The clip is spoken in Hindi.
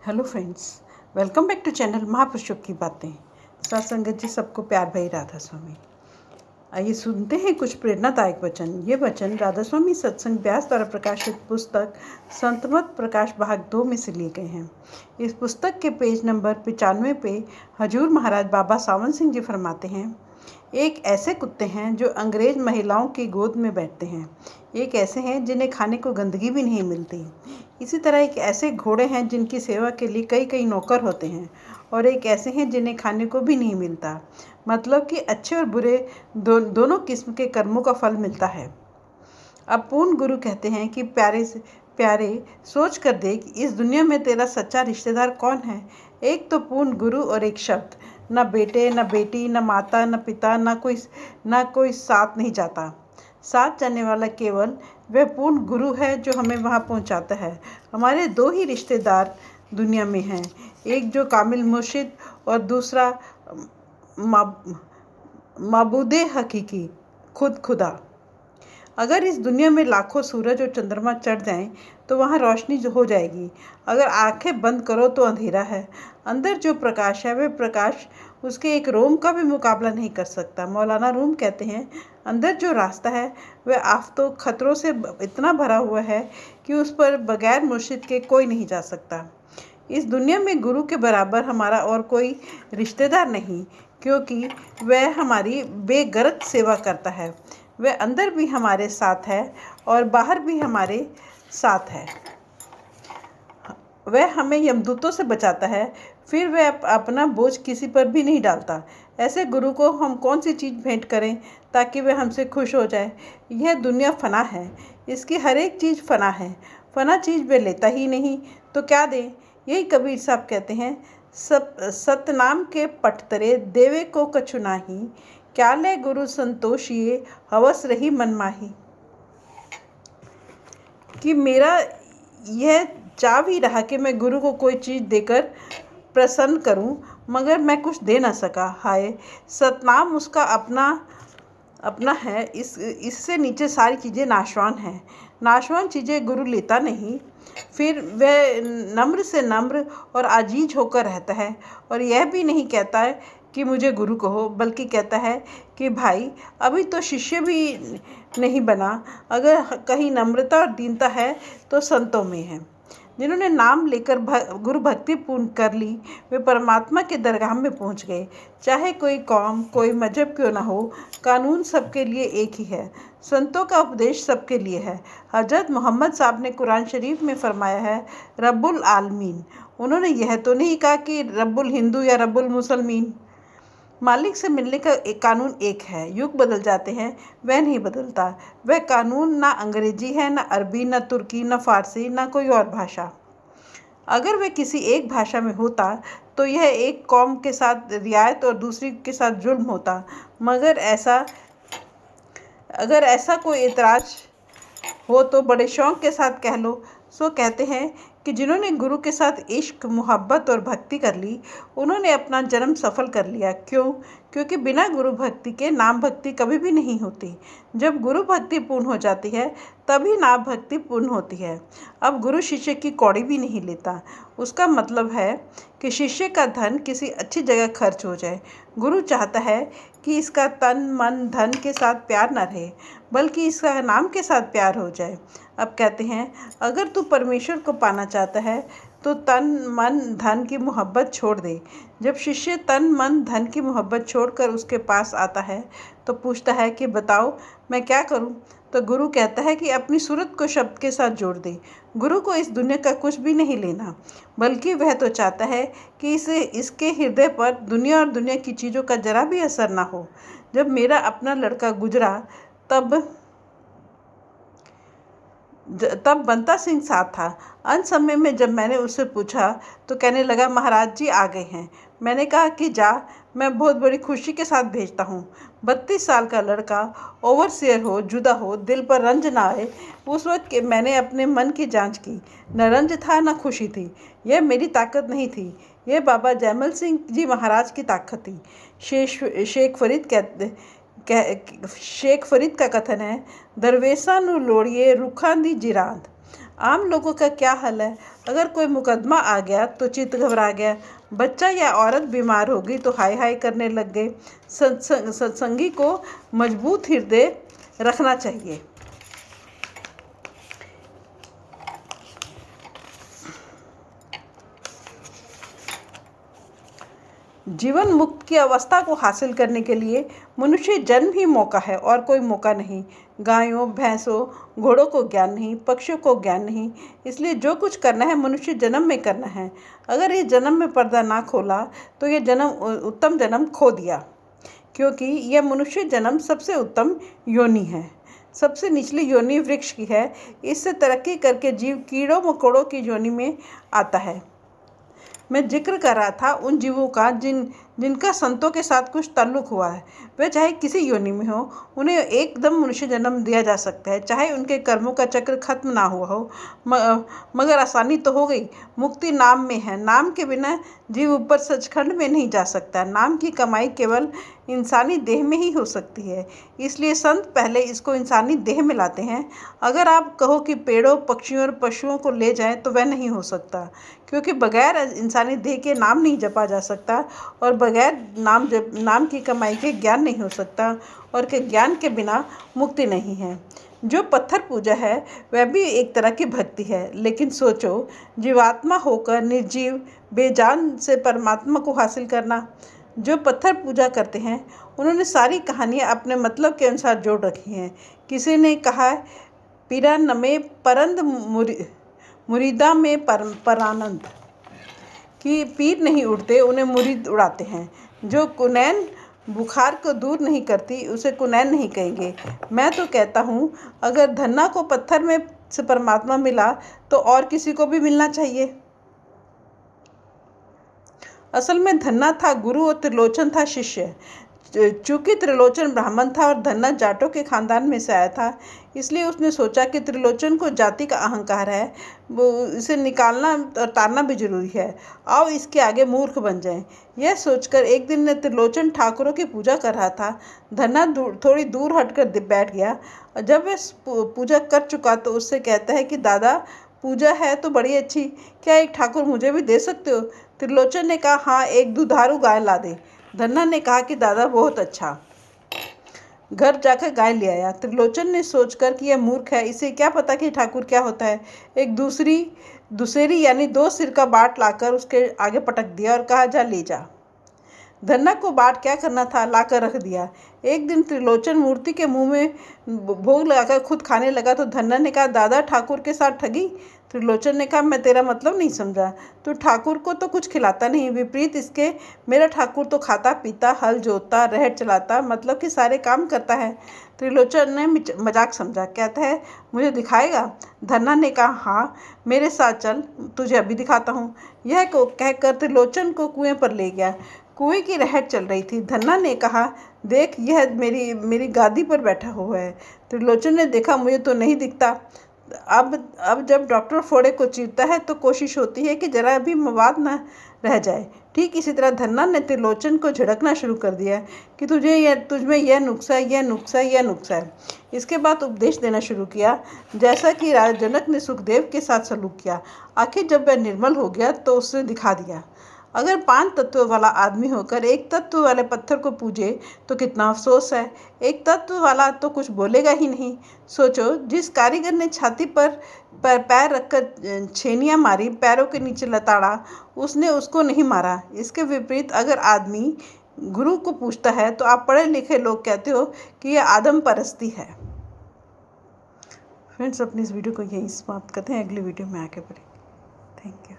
Hello friends, welcome back to channel महापुरुषों की बातें। सत्संगत जी, सबको प्यार भरी राधा स्वामी। आइए सुनते हैं कुछ प्रेरणादायक वचन। ये वचन राधा स्वामी सत्संग व्यास द्वारा प्रकाशित पुस्तक संतमत प्रकाश भाग 2 में से लिए गए हैं। इस पुस्तक के पेज नंबर 95 पे हजूर महाराज बाबा सावन सिंह जी फरमाते हैं, एक ऐसे कुत्ते हैं जो अंग्रेज महिलाओं की गोद में बैठते हैं। एक ऐसे हैं जिन्हें खाने को गंदगी भी नहीं मिलती। इसी तरह एक ऐसे घोड़े हैं जिनकी सेवा के लिए कई कई नौकर होते हैं। और एक ऐसे हैं जिन्हें खाने को भी नहीं मिलता। मतलब कि अच्छे और बुरे दोनों किस्म के कर्मों का फल मिलता है। अब पूर्ण गुरु कहते हैं कि प्यारे से प्यारे, सोच कर देख, इस दुनिया में तेरा सच्चा रिश्तेदार कौन है। एक तो पूर्ण गुरु और एक शब्द। न बेटे, न बेटी, न माता, न पिता, न कोई साथ नहीं जाता। साथ जाने वाला केवल वह पूर्ण गुरु है जो हमें वहाँ पहुँचाता है। हमारे दो ही रिश्तेदार दुनिया में हैं, एक जो कामिल मुर्शिद और दूसरा माबूदे हकीकी, खुदा। अगर इस दुनिया में लाखों सूरज और चंद्रमा चढ़ जाएं तो वहाँ रोशनी हो जाएगी। अगर आंखें बंद करो तो अंधेरा है। अंदर जो प्रकाश है वह प्रकाश उसके एक रोम का भी मुकाबला नहीं कर सकता। मौलाना रूम कहते हैं, अंदर जो रास्ता है वह आफतों खतरों से इतना भरा हुआ है कि उस पर बगैर मुर्शिद के कोई नहीं जा सकता। इस दुनिया में गुरु के बराबर हमारा और कोई रिश्तेदार नहीं, क्योंकि वह हमारी बेगरज सेवा करता है। वह अंदर भी हमारे साथ है और बाहर भी हमारे साथ है। वह हमें यमदूतों से बचाता है, फिर वह अपना बोझ किसी पर भी नहीं डालता। ऐसे गुरु को हम कौन सी चीज़ भेंट करें ताकि वह हमसे खुश हो जाए। यह दुनिया फना है, इसकी हर एक चीज़ फना है। फना चीज़ वह लेता ही नहीं तो क्या दें। यही कबीर साहब कहते हैं, सतनाम के पटतरे देवे को कछु नाही, क्या ले गुरु संतोषिए हवस रही मनमाही। कि मेरा यह चाह भी रहा कि मैं गुरु को कोई चीज़ देकर प्रसन्न करूं, मगर मैं कुछ दे ना सका। हाय, सतनाम उसका अपना है। इससे नीचे सारी चीज़ें नाशवान हैं। नाशवान चीज़ें गुरु लेता नहीं। फिर वह नम्र से नम्र और आजीज होकर रहता है और यह भी नहीं कहता है कि मुझे गुरु कहो, बल्कि कहता है कि भाई, अभी तो शिष्य भी नहीं बना। अगर कहीं नम्रता और दीनता है तो संतों में है। जिन्होंने नाम लेकर गुरु भक्ति पूर्ण कर ली, वे परमात्मा के दरगाह में पहुंच गए। चाहे कोई कौम, कोई मजहब क्यों ना हो, कानून सबके लिए एक ही है। संतों का उपदेश सबके लिए है। हजरत मोहम्मद साहब ने कुरान शरीफ में फरमाया है, रब्बुल आलमीन। उन्होंने यह तो नहीं कहा कि रब्बुल हिंदू या रब्बुल मुसलमीन। मालिक से मिलने का एक कानून एक है। युग बदल जाते हैं, वह नहीं बदलता। वह कानून ना अंग्रेजी है, ना अरबी, ना तुर्की, ना फारसी, ना कोई और भाषा। अगर वह किसी एक भाषा में होता तो यह एक कौम के साथ रियायत और दूसरी के साथ जुल्म होता। मगर अगर ऐसा कोई एतराज़ हो तो बड़े शौक़ के साथ कह लो। सो कहते हैं कि जिन्होंने गुरु के साथ इश्क, मोहब्बत और भक्ति कर ली, उन्होंने अपना जन्म सफल कर लिया। क्यों? क्योंकि बिना गुरु भक्ति के नाम भक्ति कभी भी नहीं होती। जब गुरु भक्ति पूर्ण हो जाती है तभी नाम भक्ति पूर्ण होती है। अब गुरु शिष्य की कौड़ी भी नहीं लेता। उसका मतलब है कि शिष्य का धन किसी अच्छी जगह खर्च हो जाए। गुरु चाहता है कि इसका तन मन धन के साथ प्यार न रहे, बल्कि इसका नाम के साथ प्यार हो जाए। अब कहते हैं, अगर तू परमेश्वर को पाना चाहता है तो तन मन धन की मोहब्बत छोड़ दे। जब शिष्य तन मन धन की मोहब्बत छोड़कर उसके पास आता है तो पूछता है कि बताओ मैं क्या करूं? तो गुरु कहता है कि अपनी सूरत को शब्द के साथ जोड़ दे। गुरु को इस दुनिया का कुछ भी नहीं लेना, बल्कि वह तो चाहता है कि इसके हृदय पर दुनिया और दुनिया की चीज़ों का जरा भी असर ना हो। जब मेरा अपना लड़का गुजरा तब बंता सिंह साथ था। अंत समय में जब मैंने उससे पूछा तो कहने लगा, महाराज जी आ गए हैं। मैंने कहा कि जा, मैं बहुत बड़ी खुशी के साथ भेजता हूँ। 32 साल का लड़का ओवरसियर हो, जुदा हो, दिल पर रंज ना आए। उस वक्त के मैंने अपने मन की जांच की। न रंज था न खुशी थी। यह मेरी ताकत नहीं थी, यह बाबा जैमल सिंह जी महाराज की ताकत थी। शेख फरीद का कथन है, दरवेसां नूं लोड़िए रुखां दी जिरांद। आम लोगों का क्या हाल है? अगर कोई मुकदमा आ गया तो चित्त घबरा गया, बच्चा या औरत बीमार हो गई तो हाय हाय करने लग गए। सत्संगी को मजबूत हृदय रखना चाहिए। जीवन मुक्त की अवस्था को हासिल करने के लिए मनुष्य जन्म ही मौका है और कोई मौका नहीं। गायों, भैंसों, घोड़ों को ज्ञान नहीं, पक्षियों को ज्ञान नहीं। इसलिए जो कुछ करना है मनुष्य जन्म में करना है। अगर ये जन्म में पर्दा ना खोला तो ये जन्म उत्तम जन्म खो दिया, क्योंकि यह मनुष्य जन्म सबसे उत्तम योनि है। सबसे निचली योनि वृक्ष की है। इससे तरक्की करके जीव कीड़ों मकोड़ों की योनि में आता है। मैं जिक्र कर रहा था उन जीवों का जिनका संतों के साथ कुछ ताल्लुक हुआ है। वे चाहे किसी योनि में हो, उन्हें एकदम मनुष्य जन्म दिया जा सकता है, चाहे उनके कर्मों का चक्र खत्म ना हुआ हो। मगर आसानी तो हो गई। मुक्ति नाम में है। नाम के बिना जीव ऊपर सचखंड में नहीं जा सकता। नाम की कमाई केवल इंसानी देह में ही हो सकती है। इसलिए संत पहले इसको इंसानी देह में लाते हैं। अगर आप कहो कि पेड़ों, पक्षियों और पशुओं को ले जाएं तो वह नहीं हो सकता, क्योंकि बगैर इंसानी देह के नाम नहीं जपा जा सकता, और बगैर नाम की कमाई के ज्ञान नहीं हो सकता, और के ज्ञान के बिना मुक्ति नहीं है। जो पत्थर पूजा है वह भी एक तरह की भक्ति है। लेकिन सोचो, जीवात्मा होकर निर्जीव बेजान से परमात्मा को हासिल करना। जो पत्थर पूजा करते हैं उन्होंने सारी कहानियाँ अपने मतलब के अनुसार जोड़ रखी हैं। किसी ने कहा, पीरा नमे परंद मुरीदा में परानंद, कि पीर नहीं उड़ते, उन्हें मुरीद उड़ाते हैं। जो कुनैन बुखार को दूर नहीं करती उसे कुनैन नहीं कहेंगे। मैं तो कहता हूँ, अगर धन्ना को पत्थर में से परमात्मा मिला तो और किसी को भी मिलना चाहिए। असल में धन्ना था गुरु और त्रिलोचन था शिष्य। चूंकि त्रिलोचन ब्राह्मण था और धन्ना जाटों के खानदान में से आया था, इसलिए उसने सोचा कि त्रिलोचन को जाति का अहंकार है, वो इसे निकालना और तारना भी जरूरी है। आओ इसके आगे मूर्ख बन जाएं। यह सोचकर एक दिन ने त्रिलोचन ठाकुरों की पूजा कर रहा था। धन्ना थोड़ी दूर हटकर बैठ गया, और जब वह पूजा कर चुका तो उससे कहता है कि दादा, पूजा है तो बड़ी अच्छी, क्या एक ठाकुर मुझे भी दे सकते हो? त्रिलोचन ने कहा, हाँ, एक दुधारू गाय ला दे। धन्ना ने कहा कि दादा बहुत अच्छा। घर जाकर गाय ले आया। त्रिलोचन ने सोचकर कि यह मूर्ख है, इसे क्या पता कि ठाकुर क्या होता है, एक दूसरी यानी 2 सिर का बाट लाकर उसके आगे पटक दिया और कहा, जा ले जा। धन्ना को बाट क्या करना था, लाकर रख दिया। एक दिन त्रिलोचन मूर्ति के मुंह में भोग लगाकर खुद खाने लगा तो धन्ना ने कहा, दादा, ठाकुर के साथ ठगी? त्रिलोचन ने कहा, मैं तेरा मतलब नहीं समझा। तो ठाकुर को तो कुछ खिलाता नहीं, विपरीत इसके मेरा ठाकुर तो खाता पीता, हल जोतता, रहट चलाता, मतलब कि सारे काम करता है। त्रिलोचन ने मजाक समझा, कहता है, मुझे दिखाएगा? धन्ना ने कहा, हाँ, मेरे साथ चल, तुझे अभी दिखाता हूँ। यह कहकर त्रिलोचन को कुएं पर ले गया। कुएं की रहट चल रही थी। धन्ना ने कहा, देख, यह मेरी गादी पर बैठा हुआ है। त्रिलोचन ने देखा, मुझे तो नहीं दिखता। अब जब डॉक्टर फोड़े को चीरता है तो कोशिश होती है कि जरा भी मवाद न रह जाए। ठीक इसी तरह धन्ना ने त्रिलोचन को झिड़कना शुरू कर दिया कि तुझमें यह नुक्सा है, यह नुक्सा है, यह नुक्सा है। इसके बाद उपदेश देना शुरू किया, जैसा कि राजा जनक ने सुखदेव के साथ सलूक किया। आखिर जब वह निर्मल हो गया तो उसने दिखा दिया, अगर 5 तत्व वाला आदमी होकर एक तत्व वाले पत्थर को पूजे तो कितना अफसोस है। एक तत्व वाला तो कुछ बोलेगा ही नहीं। सोचो, जिस कारीगर ने छाती पर पैर रखकर छेनियाँ मारी, पैरों के नीचे लताड़ा, उसने उसको नहीं मारा। इसके विपरीत अगर आदमी गुरु को पूछता है तो आप पढ़े लिखे लोग कहते हो कि यह आदम परस्ती है। फ्रेंड्स, अपनी इस वीडियो को यहीं समाप्त करते हैं। अगली वीडियो में आगे बढ़ेंगे। Thank you.